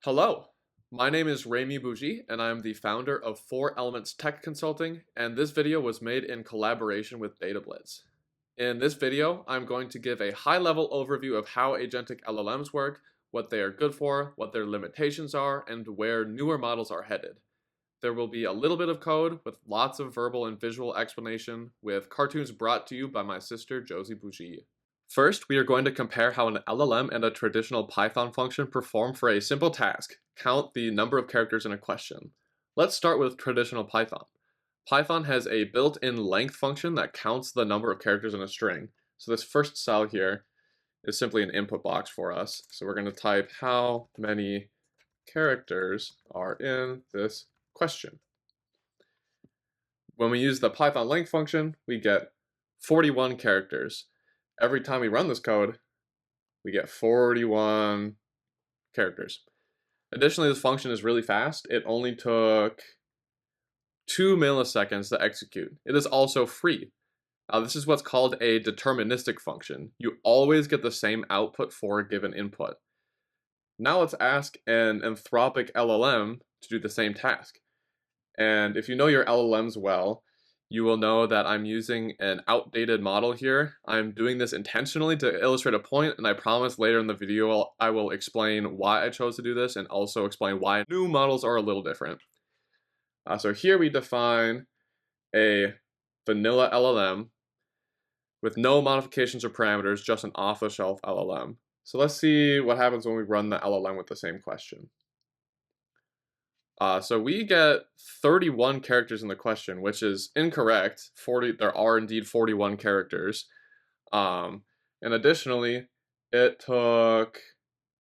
Hello, my name is Remy Bougie, and I am the founder of 4 Elements Tech Consulting, and this video was made in collaboration with Data-Blitz. In this video, I'm going to give a high-level overview of how agentic LLMs work, what they are good for, what their limitations are, and where newer models are headed. There will be a little bit of code with lots of verbal and visual explanation, with cartoons brought to you by my sister Josie Bougie. First, we are going to compare how an LLM and a traditional Python function perform for a simple task: count the number of characters in a question. Let's start with traditional Python. Python has a built-in length function that counts the number of characters in a string. So this first cell here is simply an input box for us. So we're going to type how many characters are in this question. When we use the Python length function, we get 41 characters. Every time we run this code, we get 41 characters. Additionally, this function is really fast. It only took 2 milliseconds to execute. It is also free. This is what's called a deterministic function. You always get the same output for a given input. Now let's ask an Anthropic LLM to do the same task. And if you know your LLMs well, you will know that I'm using an outdated model here. I'm doing this intentionally to illustrate a point, and I promise later in the video I will explain why I chose to do this and also explain why new models are a little different. So here we define a vanilla LLM with no modifications or parameters, just an off-the-shelf LLM. So let's see what happens when we run the LLM with the same question. So we get 31 characters in the question, which is incorrect. There are indeed 41 characters. And additionally, it took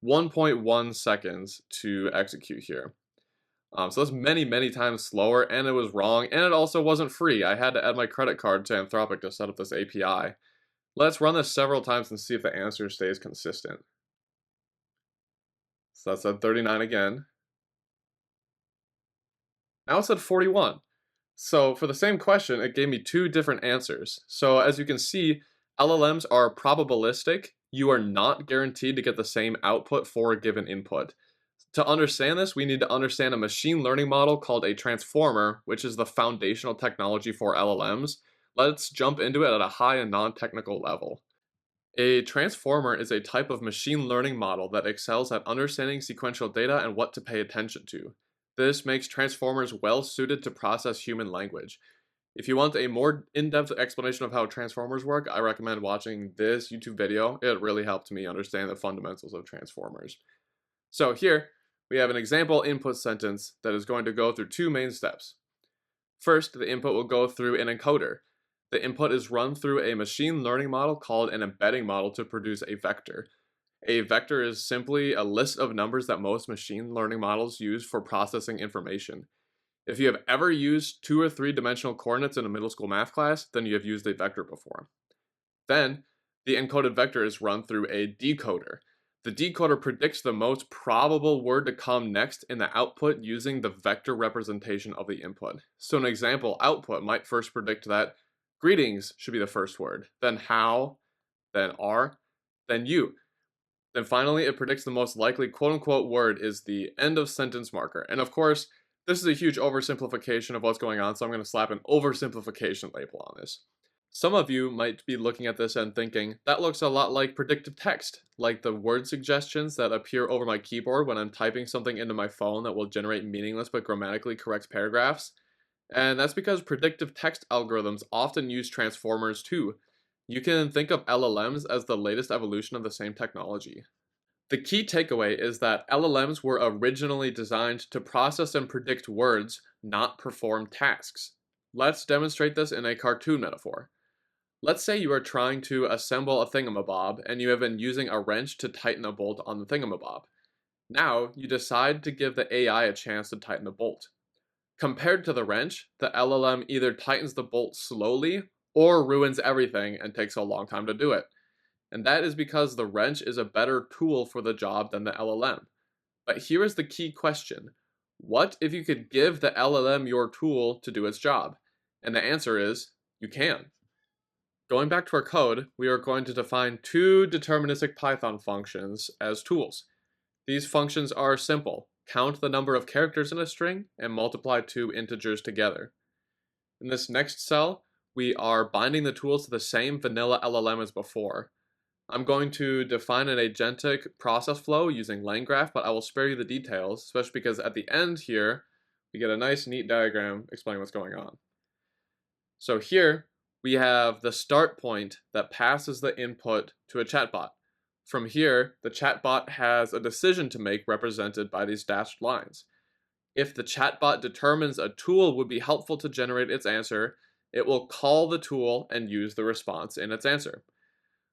1.1 seconds to execute here. So that's many times slower, and it was wrong, and it also wasn't free. I had to add my credit card to Anthropic to set up this API. Let's run this several times and see if the answer stays consistent. So that's at 39 again. Now it's at 41. So for the same question, it gave me 2 different answers. So as you can see, LLMs are probabilistic. You are not guaranteed to get the same output for a given input. To understand this, we need to understand a machine learning model called a transformer, which is the foundational technology for LLMs. Let's jump into it at a high and non-technical level. A transformer is a type of machine learning model that excels at understanding sequential data and what to pay attention to. This makes transformers well suited to process human language. If you want a more in-depth explanation of how transformers work, I recommend watching this YouTube video. It really helped me understand the fundamentals of transformers. So here, we have an example input sentence that is going to go through 2 main steps. First, the input will go through an encoder. The input is run through a machine learning model called an embedding model to produce a vector. A vector is simply a list of numbers that most machine learning models use for processing information. If you have ever used 2 or 3 dimensional coordinates in a middle school math class, then you have used a vector before. Then, the encoded vector is run through a decoder. The decoder predicts the most probable word to come next in the output using the vector representation of the input. So an example output might first predict that greetings should be the first word, then how, then are, then you. Then finally, it predicts the most likely quote-unquote word is the end of sentence marker. And of course, this is a huge oversimplification of what's going on, so I'm going to slap an oversimplification label on this. Some of you might be looking at this and thinking, that looks a lot like predictive text, like the word suggestions that appear over my keyboard when I'm typing something into my phone that will generate meaningless but grammatically correct paragraphs. And that's because predictive text algorithms often use transformers too. You can think of LLMs as the latest evolution of the same technology. The key takeaway is that LLMs were originally designed to process and predict words, not perform tasks. Let's demonstrate this in a cartoon metaphor. Let's say you are trying to assemble a thingamabob and you have been using a wrench to tighten a bolt on the thingamabob. Now, you decide to give the AI a chance to tighten the bolt. Compared to the wrench, the LLM either tightens the bolt slowly or ruins everything and takes a long time to do it. And that is because the wrench is a better tool for the job than the LLM. But here is the key question. What if you could give the LLM your tool to do its job? And the answer is, you can. Going back to our code, we are going to define 2 deterministic Python functions as tools. These functions are simple. count the number of characters in a string, and multiply two integers together. In this next cell, we are binding the tools to the same vanilla LLM as before. I'm going to define an agentic process flow using LangGraph, but I will spare you the details, especially because at the end here, we get a nice, neat diagram explaining what's going on. So here, we have the start point that passes the input to a chatbot. From here, the chatbot has a decision to make represented by these dashed lines. If the chatbot determines a tool would be helpful to generate its answer, it will call the tool and use the response in its answer.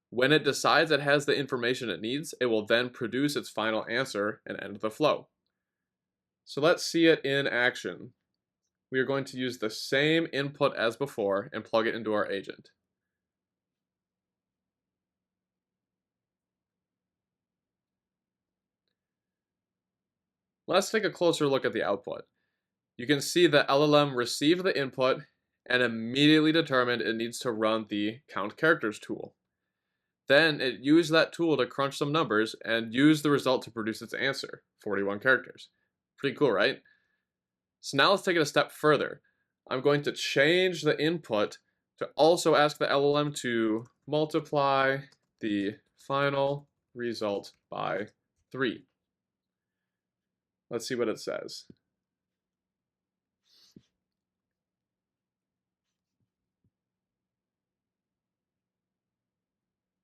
When it decides it has the information it needs, it will then produce its final answer and end the flow. So let's see it in action. We are going to use the same input as before and plug it into our agent. Let's take a closer look at the output. You can see the LLM received the input and immediately determined it needs to run the count characters tool. Then it used that tool to crunch some numbers and use the result to produce its answer, 41 characters. Pretty cool, right? So now let's take it a step further. I'm going to change the input to also ask the LLM to multiply the final result by 3. Let's see what it says.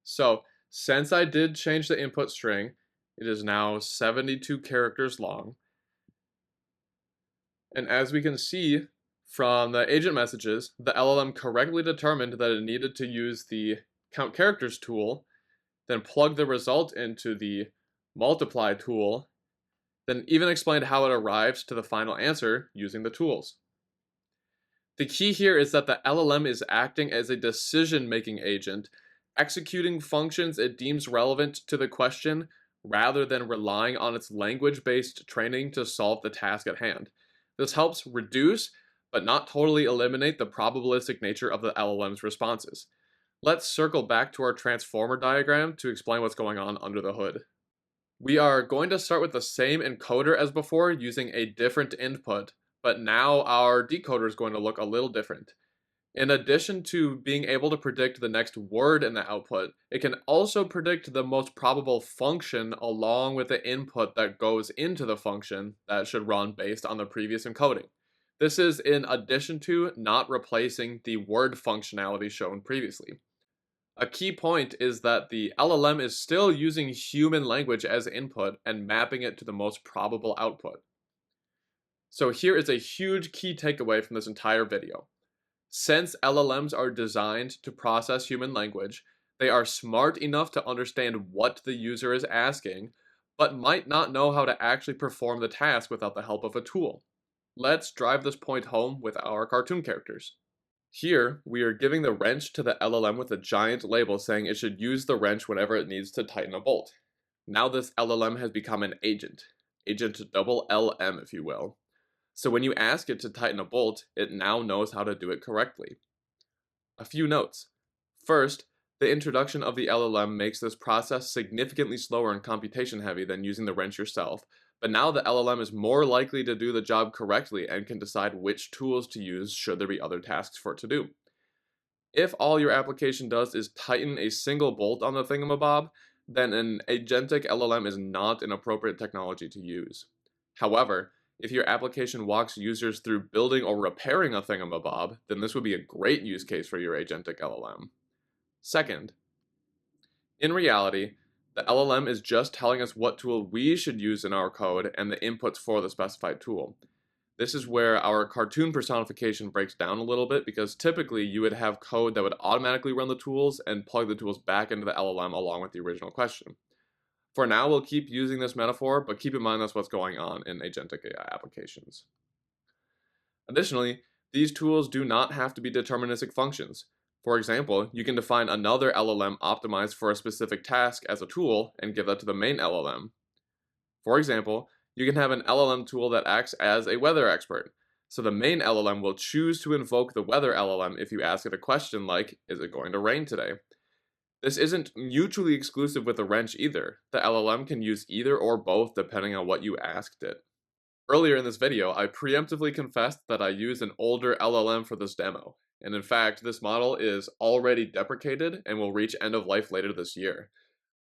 So since I did change the input string, it is now 72 characters long. And as we can see from the agent messages, the LLM correctly determined that it needed to use the count characters tool, then plug the result into the multiply tool, then even explained how it arrives to the final answer using the tools. The key here is that the LLM is acting as a decision-making agent, executing functions it deems relevant to the question rather than relying on its language-based training to solve the task at hand. This helps reduce, but not totally eliminate, the probabilistic nature of the LLM's responses. Let's circle back to our transformer diagram to explain what's going on under the hood. We are going to start with the same encoder as before using a different input, but now our decoder is going to look a little different. In addition to being able to predict the next word in the output, it can also predict the most probable function along with the input that goes into the function that should run based on the previous encoding. This is in addition to, not replacing, the word functionality shown previously. A key point is that the LLM is still using human language as input and mapping it to the most probable output. So here is a huge key takeaway from this entire video. Since LLMs are designed to process human language, they are smart enough to understand what the user is asking, but might not know how to actually perform the task without the help of a tool. Let's drive this point home with our cartoon characters. Here, we are giving the wrench to the LLM with a giant label saying it should use the wrench whenever it needs to tighten a bolt. Now this LLM has become an agent double LM if you will. So when you ask it to tighten a bolt, it now knows how to do it correctly. A few notes. First, the introduction of the LLM makes this process significantly slower and computation heavy than using the wrench yourself, but now the LLM is more likely to do the job correctly and can decide which tools to use should there be other tasks for it to do. If all your application does is tighten a single bolt on the thingamabob, then an agentic LLM is not an appropriate technology to use. However, if your application walks users through building or repairing a thingamabob, then this would be a great use case for your agentic LLM. Second, in reality, the LLM is just telling us what tool we should use in our code and the inputs for the specified tool. This is where our cartoon personification breaks down a little bit, because typically you would have code that would automatically run the tools and plug the tools back into the LLM along with the original question. For now, we'll keep using this metaphor, but keep in mind that's what's going on in agentic AI applications. Additionally, these tools do not have to be deterministic functions. For example, you can define another LLM optimized for a specific task as a tool and give that to the main LLM. For example, you can have an LLM tool that acts as a weather expert. So the main LLM will choose to invoke the weather LLM if you ask it a question like, is it going to rain today? This isn't mutually exclusive with the wrench either. The LLM can use either or both depending on what you asked it. Earlier in this video, I preemptively confessed that I used an older LLM for this demo, and in fact, this model is already deprecated and will reach end of life later this year.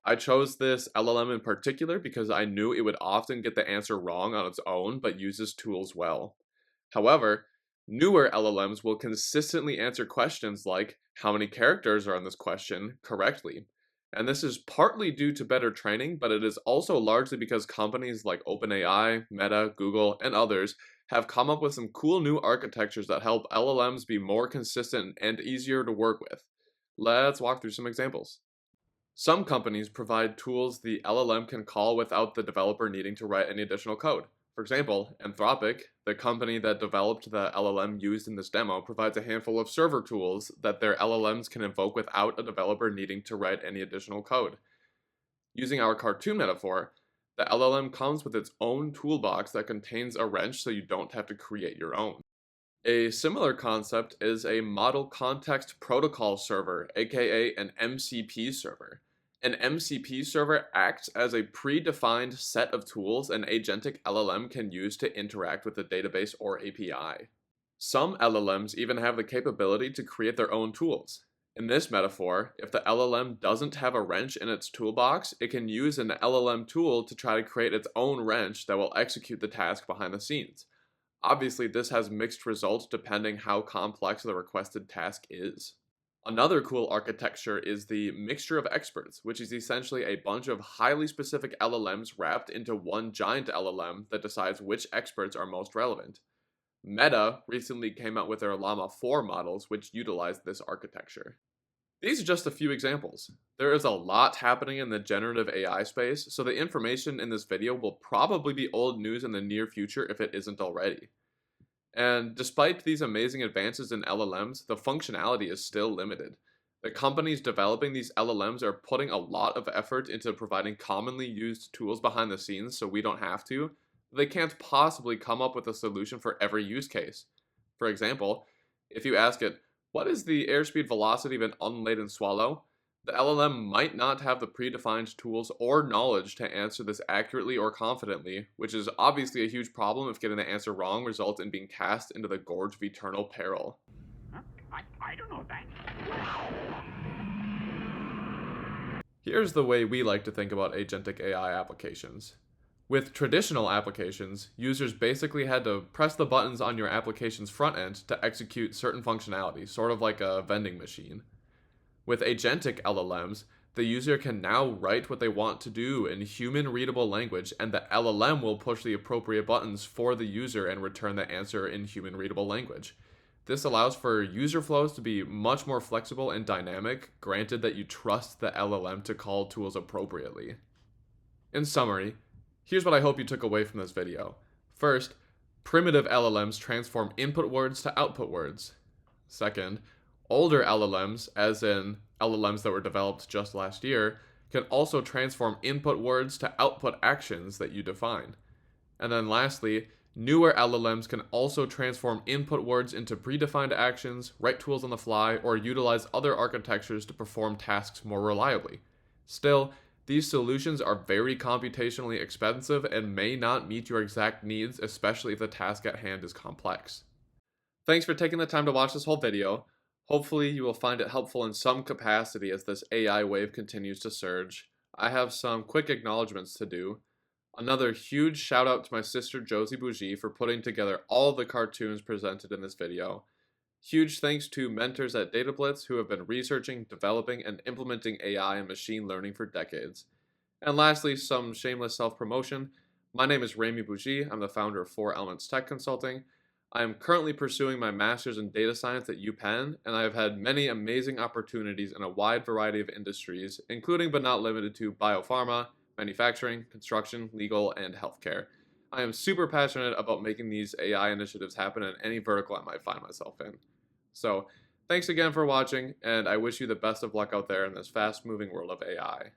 I chose this LLM in particular because I knew it would often get the answer wrong on its own, but uses tools well. However, newer LLMs will consistently answer questions like, how many characters are in this question, correctly. And this is partly due to better training, but it is also largely because companies like OpenAI, Meta, Google, and others have come up with some cool new architectures that help LLMs be more consistent and easier to work with. Let's walk through some examples. Some companies provide tools the LLM can call without the developer needing to write any additional code. For example, Anthropic, the company that developed the LLM used in this demo, provides a handful of server tools that their LLMs can invoke without a developer needing to write any additional code. Using our cartoon metaphor, the LLM comes with its own toolbox that contains a wrench so you don't have to create your own. A similar concept is a Model Context Protocol server, aka an MCP server. An MCP server acts as a predefined set of tools an agentic LLM can use to interact with a database or API. Some LLMs even have the capability to create their own tools. In this metaphor, if the LLM doesn't have a wrench in its toolbox, it can use an LLM tool to try to create its own wrench that will execute the task behind the scenes. Obviously, this has mixed results depending how complex the requested task is. Another cool architecture is the mixture of experts, which is essentially a bunch of highly specific LLMs wrapped into one giant LLM that decides which experts are most relevant. Meta recently came out with their Llama 4 models, which utilize this architecture. These are just a few examples. There is a lot happening in the generative AI space, so the information in this video will probably be old news in the near future if it isn't already. And despite these amazing advances in LLMs, the functionality is still limited. The companies developing these LLMs are putting a lot of effort into providing commonly used tools behind the scenes so we don't have to. They can't possibly come up with a solution for every use case. For example, if you ask it, what is the airspeed velocity of an unladen swallow? The LLM might not have the predefined tools or knowledge to answer this accurately or confidently, which is obviously a huge problem if getting the answer wrong results in being cast into the gorge of eternal peril. Huh? I don't know that. Here's the way we like to think about agentic AI applications. With traditional applications, users basically had to press the buttons on your application's front end to execute certain functionality, sort of like a vending machine. With agentic LLMs, the user can now write what they want to do in human-readable language, and the LLM will push the appropriate buttons for the user and return the answer in human-readable language. This allows for user flows to be much more flexible and dynamic, granted that you trust the LLM to call tools appropriately. In summary, here's what I hope you took away from this video. First, primitive LLMs transform input words to output words. Second, older LLMs, as in LLMs that were developed just last year, can also transform input words to output actions that you define. And then lastly, newer LLMs can also transform input words into predefined actions, write tools on the fly, or utilize other architectures to perform tasks more reliably. Still, these solutions are very computationally expensive and may not meet your exact needs, especially if the task at hand is complex. Thanks for taking the time to watch this whole video. Hopefully you will find it helpful in some capacity as this AI wave continues to surge. I have some quick acknowledgements to do. Another huge shout out to my sister Josie Bougie for putting together all of the cartoons presented in this video. Huge thanks to mentors at Data-Blitz who have been researching, developing, and implementing AI and machine learning for decades. And lastly, some shameless self-promotion. My name is Rami Bougie. I'm the founder of 4 Elements Tech Consulting. I am currently pursuing my master's in data science at UPenn, and I have had many amazing opportunities in a wide variety of industries, including but not limited to biopharma, manufacturing, construction, legal, and healthcare. I am super passionate about making these AI initiatives happen in any vertical I might find myself in. So, thanks again for watching, and I wish you the best of luck out there in this fast-moving world of AI.